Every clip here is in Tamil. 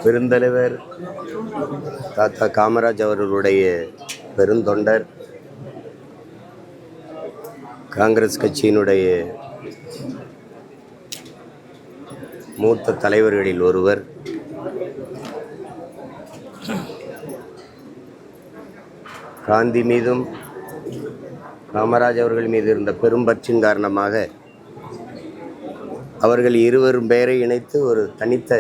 பெருந்தலைவர் தாத்தா காமராஜ் அவர்களுடைய பெருந்தொண்டர், காங்கிரஸ் கட்சியினுடைய மூத்த தலைவர்களில் ஒருவர். காந்தி மீதும் காமராஜ் அவர்கள் மீது இருந்த பெரும்பற்றின் காரணமாக அவர்கள் இருவரும் பெயரை இணைத்து ஒரு தனித்த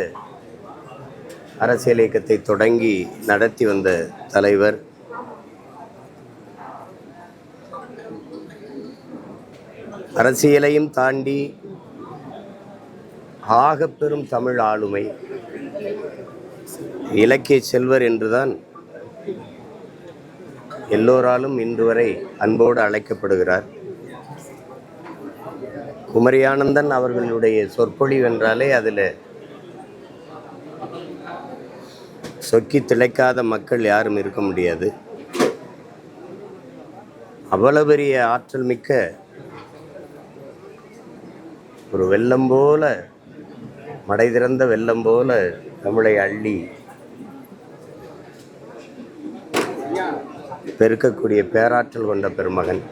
அரசியல் இயக்கத்தை தொடங்கி நடத்தி வந்த தலைவர். அரசியலையும் தாண்டி ஆகப்பெரும் தமிழ் ஆளுமை, இலக்கிய செல்வர் என்றுதான் எல்லோராலும் இன்று வரை அன்போடு அழைக்கப்படுகிறார். குமரியானந்தன் அவர்களுடைய சொற்பொழிவு என்றாலே அதில் சொக்கி திளைக்காத மக்கள் யாரும் இருக்க முடியாது. அவ்வளவு பெரிய ஆற்றல் மிக்க ஒரு வெள்ளம் போல, மடை திறந்த வெள்ளம் போல தமிழை அள்ளி பெருக்கக்கூடிய பேராற்றல் கொண்ட பெருமகன்.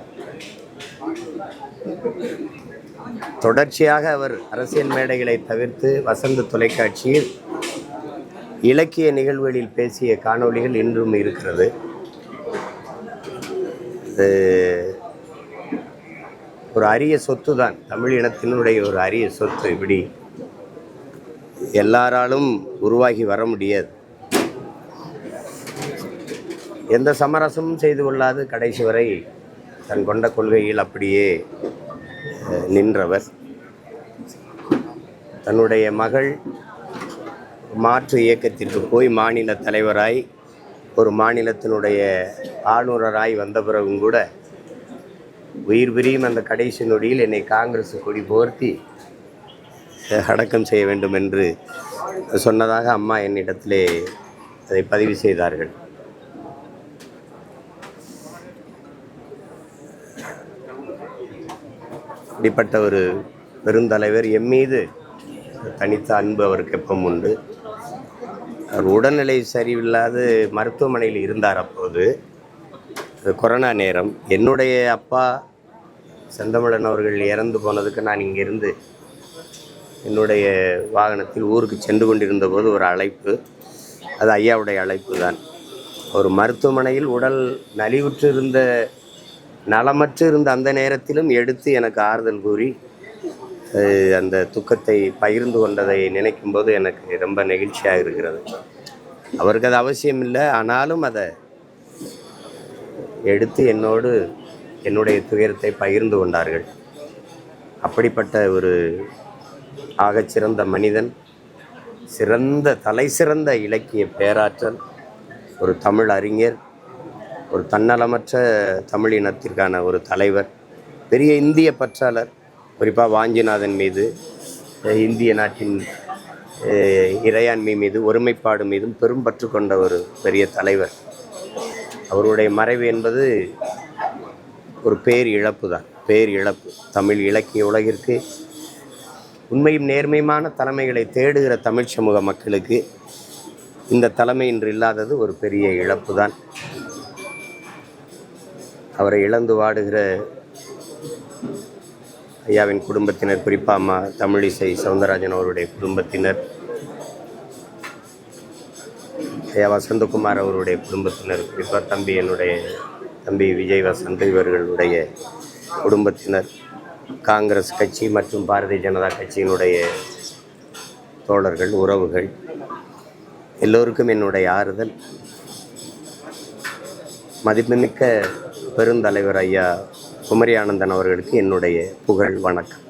தொடர்ச்சியாக அவர் அரசியல் மேடைகளை தவிர்த்து வசந்த தொலைக்காட்சியில் இலக்கிய நிகழ்வுகளில் பேசிய காணொளிகள் இன்றும் இருக்கிறது. ஒரு அரிய சொத்து தான், தமிழ் இனத்தினுடைய ஒரு அரிய சொத்து. இப்படி எல்லாராலும் உருவாகி வர முடியாது. எந்த சமரசமும் செய்து கொள்ளாது கடைசி வரை தன் கொண்ட கொள்கையில் அப்படியே நின்றவர். தன்னுடைய மகள் மாற்று இயக்கத்திற்கு போய் மாநில தலைவராய், ஒரு மாநிலத்தினுடைய ஆளுநராய் வந்த பிறகும் கூட உயிர் பிரியும் அந்த கடைசி நொடியில் என்னை காங்கிரஸ் கொடி போர்த்தி அடக்கம் செய்ய வேண்டும் என்று சொன்னதாக அம்மா என்னிடத்திலே அதை பதிவு செய்தார்கள். இப்படிப்பட்ட ஒரு பெருந்தலைவர் எம்மீது தனித்த அன்பு அவருக்கு எப்பவும் உண்டு. அவர் உடல்நிலை சரியில்லாது மருத்துவமனையில் இருந்தார். அப்போது கொரோனா நேரம். என்னுடைய அப்பா செந்தமிழன் அவர்கள் இறந்து போனதுக்கு நான் இங்கிருந்து என்னுடைய வாகனத்தில் ஊருக்கு சென்று கொண்டிருந்த போது ஒரு அழைப்பு, அது ஐயாவுடைய அழைப்பு தான். ஒரு மருத்துவமனையில் உடல் நலிவுற்று இருந்த, நலமற்று இருந்த அந்த நேரத்திலும் எடுத்து எனக்கு ஆறுதல் கூறி அந்த துக்கத்தை பகிர்ந்து கொண்டதை நினைக்கும் போது எனக்கு ரொம்ப நெகிழ்ச்சியாக இருக்கிறது. அவருக்கு அது அவசியம் இல்லை, ஆனாலும் அதை எடுத்து என்னோடு என்னுடைய துயரத்தை பகிர்ந்து கொண்டார்கள். அப்படிப்பட்ட ஒரு ஆகச்சிறந்த மனிதன், சிறந்த தலை சிறந்த இலக்கிய பேராற்றல், ஒரு தமிழ் அறிஞர், ஒரு தன்னலமற்ற தமிழ் இனத்திற்கான ஒரு தலைவர், பெரிய இந்திய பற்றாளர். குறிப்பாக வாஞ்சிநாதன் மீது, இந்திய நாட்டின் இறையாண்மை மீது, ஒருமைப்பாடு மீதும் பெரும் பற்று கொண்ட ஒரு பெரிய தலைவர். அவருடைய மறைவு என்பது ஒரு பேரிழப்பு தான், பேரிழப்பு. தமிழ் இலக்கிய உலகிற்கு உண்மையும் நேர்மையுமான தலைமைகளை தேடுகிற தமிழ் சமூக மக்களுக்கு இந்த தலைமை இன்று இல்லாதது ஒரு பெரிய இழப்பு தான். அவரை இழந்து வாடுகிற ஐயாவின் குடும்பத்தினர், குறிப்பாக அம்மா தமிழிசை சவுந்தரராஜன் அவருடைய குடும்பத்தினர், ஐயா வசந்தகுமார் அவருடைய குடும்பத்தினர், குறிப்பாக என்னுடைய தம்பி விஜய் வசந்த் இவர்களுடைய குடும்பத்தினர், காங்கிரஸ் கட்சி மற்றும் பாரதிய ஜனதா கட்சியினுடைய தோழர்கள், உறவுகள் எல்லோருக்கும் என்னுடைய ஆறுதல். மதிப்புமிக்க பெருந்தலைவர் ஐயா குமரியானந்தன் அவர்களுக்கு என்னுடைய புகழ் வணக்கம்.